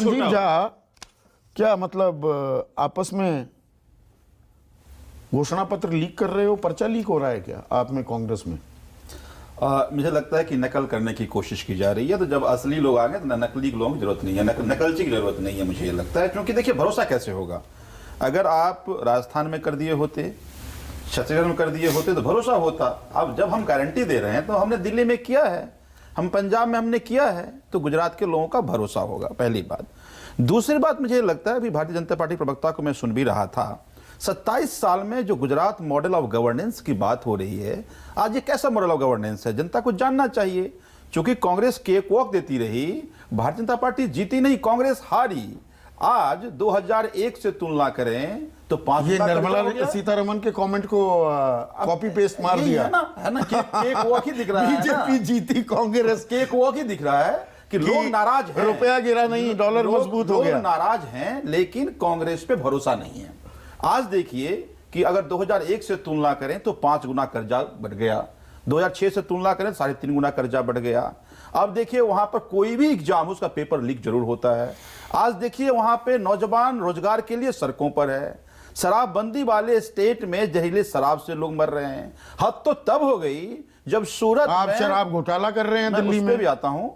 संजीव झा, क्या मतलब आपस में घोषणा पत्र लीक कर रहे हो, पर्चा लीक हो रहा है क्या आप में कांग्रेस में? मुझे लगता है कि नकल करने की कोशिश की जा रही है। तो जब असली लोग आएंगे तो नकली लोगों की जरूरत नहीं है, नकलची की जरूरत नहीं है, मुझे ये लगता है। क्योंकि देखिए, भरोसा कैसे होगा? अगर आप राजस्थान में कर दिए होते, छत्तीसगढ़ में कर दिए होते तो भरोसा होता। अब जब हम गारंटी दे रहे हैं तो हमने दिल्ली में किया है, हम पंजाब में हमने किया है, तो गुजरात के लोगों का भरोसा होगा, पहली बात। दूसरी बात, मुझे लगता है अभी भारतीय जनता पार्टी प्रवक्ता को मैं सुन भी रहा था, 27 साल में जो गुजरात मॉडल ऑफ गवर्नेंस की बात हो रही है, आज ये कैसा मॉडल ऑफ गवर्नेंस है, जनता को जानना चाहिए। क्योंकि कांग्रेस केक वॉक देती रही, भारतीय जनता पार्टी जीती नहीं, कांग्रेस हारी। आज 2001 से तुलना करें तो 5 ये निर्मला सीतारमण के कमेंट को कॉपी पेस्ट मार दिया है ना, केक वॉक ही दिख रहा है। बीजेपी जीती, कांग्रेस केक वॉक ही दिख रहा है कि लोग नाराज हैं, रुपया गिरा नहीं, डॉलर मजबूत हो गया। लोग नाराज हैं, लेकिन कांग्रेस पे भरोसा नहीं है। आज देखिए कि अगर 2001 से तुलना करें तो 5 गुना कर्जा बढ़ गया, 2006 से तुलना करें 3.5 गुना कर्जा बढ़ गया। अब देखिए, वहां पर कोई भी एग्जाम उसका पेपर लीक जरूर होता है। आज देखिए, वहां पे नौजवान रोजगार के लिए सड़कों पर है, शराबबंदी वाले स्टेट में जहरीले शराब से लोग मर रहे हैं। हद तो तब हो गई जब सूरत आप में शराब घोटाला कर रहे हैं दिल्ली में, भी आता हूं।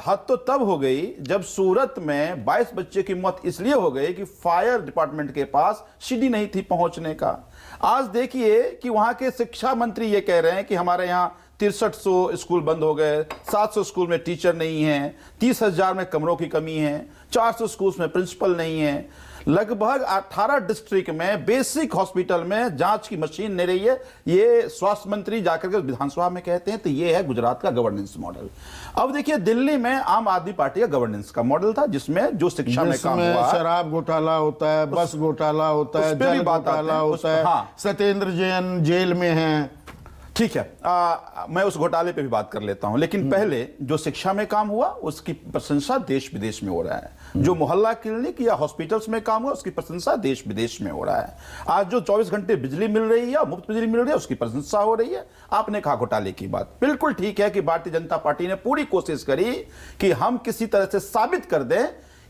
हद तो तब हो गई जब सूरत में 22 बच्चे की मौत इसलिए हो गई कि फायर डिपार्टमेंट के पास सीढ़ी नहीं थी पहुंचने का। आज देखिए कि वहां के शिक्षा मंत्री ये कह रहे हैं कि हमारे यहाँ 6300 स्कूल बंद हो गए, 700 स्कूल में टीचर नहीं है, 30,000 में कमरों की कमी है, 400 स्कूल में प्रिंसिपल नहीं है। लगभग 18 डिस्ट्रिक्ट में बेसिक हॉस्पिटल में जांच की मशीन नहीं रही है। ये स्वास्थ्य मंत्री जाकर के विधानसभा में कहते हैं। तो ये है गुजरात का गवर्नेंस मॉडल। अब देखिए, दिल्ली में आम आदमी पार्टी का गवर्नेंस का मॉडल था, जिसमें जो शिक्षा में काम हुआ, शराब घोटाला होता है, बस घोटाला होता है, जल घोटाला होता है, सत्येंद्र जैन जेल में है। ठीक है, मैं उस घोटाले पे भी बात कर लेता हूं, लेकिन पहले जो शिक्षा में काम हुआ उसकी प्रशंसा देश विदेश में हो रहा है। जो मोहल्ला क्लिनिक या हॉस्पिटल्स में काम हुआ उसकी प्रशंसा देश विदेश में हो रहा है। आज जो 24 घंटे बिजली मिल रही है, मुफ्त बिजली मिल रही है, उसकी प्रशंसा हो रही है। आपने कहा घोटाले की बात, बिल्कुल ठीक है कि भारतीय जनता पार्टी ने पूरी कोशिश करी कि हम किसी तरह से साबित कर दें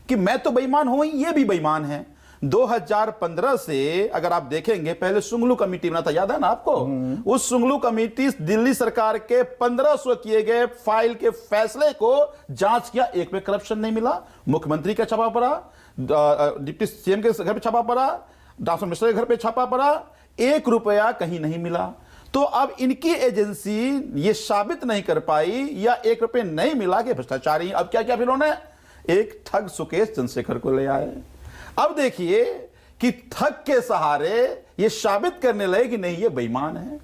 कि मैं तो बेईमान हूं, ये भी बेईमान है। 2015 से अगर आप देखेंगे, पहले सुंगलू कमेटी बना था, याद है ना आपको? उस सुंगलू कमेटी दिल्ली सरकार के 1500 किए गए फाइल के फैसले को जांच किया, एक में करप्शन नहीं मिला। मुख्यमंत्री का छापा पड़ा, डिप्टी सीएम के घर पे छापा पड़ा, डॉक्टर मिश्रा के घर पे छापा पड़ा, 1 रुपया कहीं नहीं मिला। तो अब इनकी एजेंसी ये साबित नहीं कर पाई या 1 रुपये नहीं मिला कि भ्रष्टाचारी। अब क्या किया फिर उन्होंने? एक ठग सुकेश चंद्रशेखर को ले आए। अब देखिए कि ठग के सहारे ये साबित करने लगे कि नहीं, ये बेईमान है।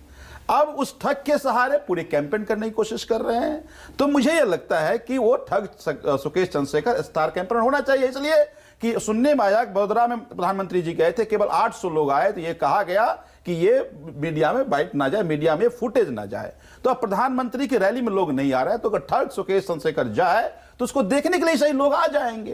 अब उस ठग के सहारे पूरे कैंपेन करने की कोशिश कर रहे हैं। तो मुझे यह लगता है कि वो ठग सुकेश चंद्रशेखर स्टार कैंपेन होना चाहिए, इसलिए कि सुनने में आया, बड़ोदरा में प्रधानमंत्री जी गए थे, केवल 800 लोग आए, तो ये कहा गया कि ये मीडिया में बाइट ना जाए, मीडिया में फुटेज ना जाए। तो अब प्रधानमंत्री की रैली में लोग नहीं आ रहे हैं, तो अगर ठग सुकेश चंद्रशेखर जाए तो उसको देखने के लिए सही लोग आ जाएंगे।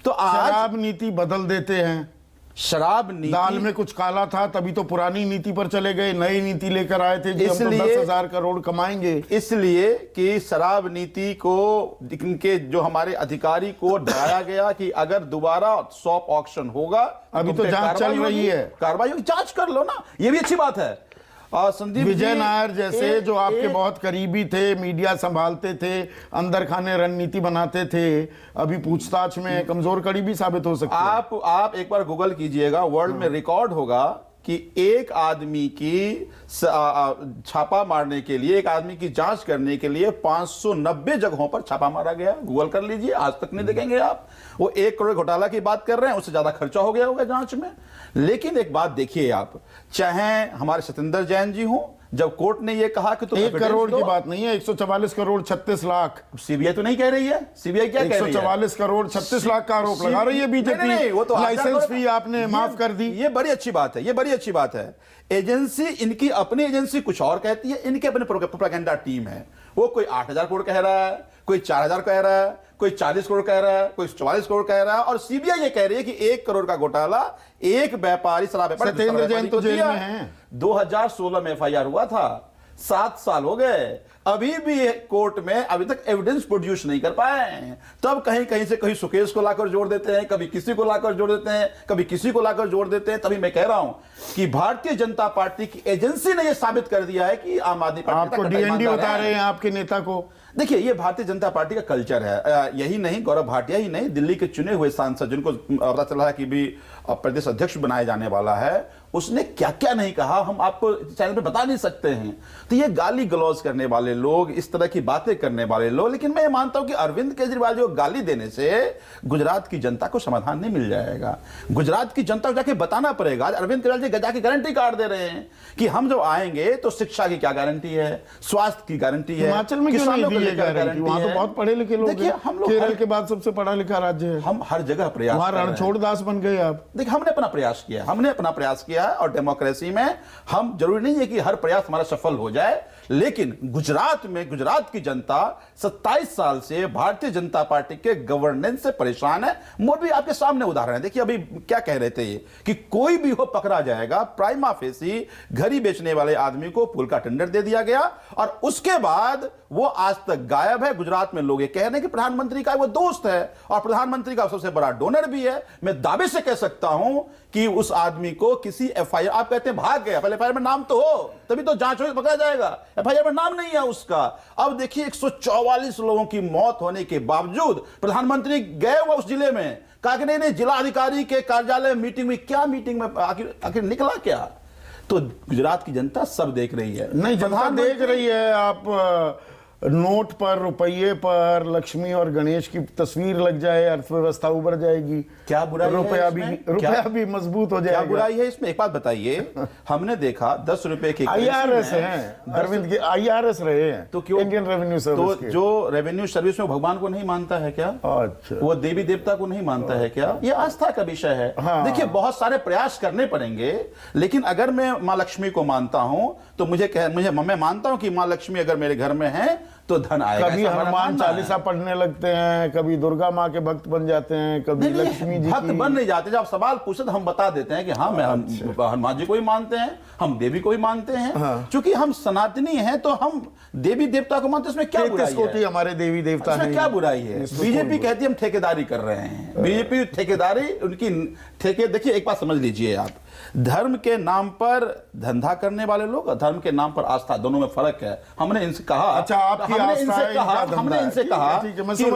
तो आज शराब नीति बदल देते हैं। शराब नीति, दाल में कुछ काला था तभी तो पुरानी नीति पर चले गए, नई नीति लेकर आए थे, जो हम तो 10,000 करोड़ कमाएंगे। इसलिए कि शराब नीति को इनके जो हमारे अधिकारी को डराया गया कि अगर दोबारा शॉप ऑक्शन होगा, अभी तो जांच चल रही है, कार्रवाई होगी, जांच कर लो ना, ये भी अच्छी बात है। संदीप विजय नायर जैसे जो आपके बहुत करीबी थे, मीडिया संभालते थे, अंदर खाने रणनीति बनाते थे, अभी पूछताछ में कमजोर कड़ी भी साबित हो सकती है। आप एक बार गूगल कीजिएगा, वर्ल्ड में रिकॉर्ड होगा कि एक आदमी की छापा मारने के लिए, एक आदमी की जांच करने के लिए 590 जगहों पर छापा मारा गया। गूगल कर लीजिए, आज तक नहीं देखेंगे आप। वो 1 करोड़ घोटाला की बात कर रहे हैं, उससे ज्यादा खर्चा हो गया होगा जांच में। लेकिन एक बात देखिए आप, चाहे हमारे सत्येंद्र जैन जी हों, जब कोर्ट ने यह कहा कि तो 1 करोड़ की बात नहीं है, 144 करोड़ 36 लाख। सीबीआई तो नहीं कह रही है, सीबीआई क्या कह रही है? 144 करोड़ 36 लाख का आरोप लगा रही है बीजेपी। वो तो लाइसेंस फी आपने माफ कर दी। ये बड़ी अच्छी बात है, ये बड़ी अच्छी बात है। एजेंसी, इनकी अपनी एजेंसी कुछ और कहती है, इनके अपने प्रोपेगेंडा टीम है। वो कोई 8,000 करोड़ कह रहा है, कोई 4,000 कह रहा है, कोई 40 करोड़ कह रहा है, कोई 44 करोड़ कह रहा है, और सीबीआई ये कह रही है कि 1 करोड़ का घोटाला एक व्यापारी, शराब व्यापारी, सत्येंद्र जैन तो जेल में है। 2016 में एफआईआर हुआ था, 7 साल हो गए, अभी भी कोर्ट में अभी तक एविडेंस प्रोड्यूस नहीं कर पाए हैं। तब कहीं कहीं से कहीं सुकेश को लाकर जोड़ देते हैं, कभी किसी को लाकर जोड़ देते हैं, कभी किसी को लाकर जोड़ देते हैं। तभी मैं कह रहा हूं कि भारतीय जनता पार्टी की एजेंसी ने यह साबित कर दिया है कि आम आदमी पार्टी आपको डीएनडी बता रहे हैं आपके नेता को। देखिए, ये भारतीय जनता पार्टी का कल्चर है। यही नहीं, गौरव भाटिया ही नहीं, दिल्ली के चुने हुए सांसद जिनको पता चला है कि भी प्रदेश अध्यक्ष बनाए जाने वाला है, उसने क्या क्या नहीं कहा हम आपको चैनल पे बता नहीं सकते हैं। तो ये गाली गलौज करने वाले लोग, इस तरह की बातें करने वाले लोग, लेकिन मैं ये मानता हूं कि अरविंद केजरीवाल जो गाली देने से गुजरात की जनता को समाधान नहीं मिल जाएगा। गुजरात की जनता को जाके बताना पड़ेगा। आज अरविंद केजरीवाल जी जाके गारंटी कार्ड दे रहे हैं कि हम जब आएंगे तो शिक्षा की क्या गारंटी है, स्वास्थ्य की गारंटी है, हिमाचल में क्यों नहीं दी है गारंटी? वहां तो बहुत पढ़े लिखे लोग हैं। हम लोग केरल के बाद सबसे पढ़ा लिखा राज्य है। हम हर जगह प्रयास वहां रणछोड़ दास बन गए आप। देखिए, हमने अपना प्रयास किया है और डेमोक्रेसी में हम, जरूरी नहीं है कि हर प्रयास हमारा सफल हो जाए, लेकिन गुजरात में गुजरात की जनता 27 साल से भारतीय जनता पार्टी के गवर्नेंस से परेशान है। मोदी आपके सामने उदाहरण है। देखिए, अभी क्या कह रहे थे ये कि कोई भी हो पकड़ा जाएगा। प्राइमा फेसी घड़ी बेचने वाले आदमी को पुल का टेंडर दे दिया गया और उसके बाद वो आज तक गायब है। गुजरात में लोग ये कह रहे हैं कि प्रधानमंत्री का वो दोस्त है और प्रधानमंत्री का सबसे बड़ा डोनर भी है। मैं दावे से कह सकता हूं कि उस आदमी को किसी एफआईआर, आप कहते हैं भाग गया, पहले एफआईआर में नाम तो हो तभी तो जांच हो, पकड़ा जाएगा। एफआईआर में नाम नहीं है उसका। अब देखिए, 144 लोगों की मौत होने के बावजूद प्रधानमंत्री गए हुए उस जिले में, कहा कि नहीं, जिला अधिकारी के कार्यालय मीटिंग में, क्या मीटिंग में आखिर निकला क्या? तो गुजरात की जनता सब देख रही है। नहीं, जनता देख रही है। आप नोट पर, रुपये पर लक्ष्मी और गणेश की तस्वीर लग जाए, अर्थव्यवस्था उभर जाएगी। क्या बुराई है? रुपया भी मजबूत हो जाएगा। क्या बुराई है इसमें? एक बात बताइए, हमने देखा 10 रुपए की IRS हैं, अरविंद के IRS रहे हैं, तो क्यों इंडियन रेवेन्यू सर्विस तो जो रेवेन्यू सर्विस में भगवान को नहीं मानता है क्या? अच्छा, वो देवी देवता को नहीं मानता है क्या? ये आस्था का विषय है। हाँ। देखिए, बहुत सारे प्रयास करने पड़ेंगे, लेकिन अगर मैं माँ लक्ष्मी को मानता हूं तो मैं मानता हूं कि माँ लक्ष्मी अगर मेरे घर में है तो धन आएगा। कभी हनुमान चालीसा पढ़ने लगते हैं, कभी दुर्गा माँ के भक्त बन जाते हैं, कभी लक्ष्मी जी भक्त बन नहीं जाते। जब सवाल पूछे तो हम बता देते हैं कि हाँ, मैं हनुमान जी को ही मानते हैं, हम देवी को ही मानते हैं। चूंकि हम सनातनी हैं तो हम देवी देवता को मानते हैं। इसमें क्या बुराई है? हमारे देवी देवता इसमें क्या बुराई है? बीजेपी कहती है हम ठेकेदारी कर रहे हैं। बीजेपी ठेकेदारी, उनकी ठेके। देखिए, एक बात समझ लीजिए आप, धर्म के नाम पर धंधा करने वाले लोग और धर्म के नाम पर आस्था, दोनों में फर्क है। हमने इनसे कहा, अच्छा, आपकी आस्था है, इनका धंधा है। हमने इनसे कहा ठीक है, मैं समझ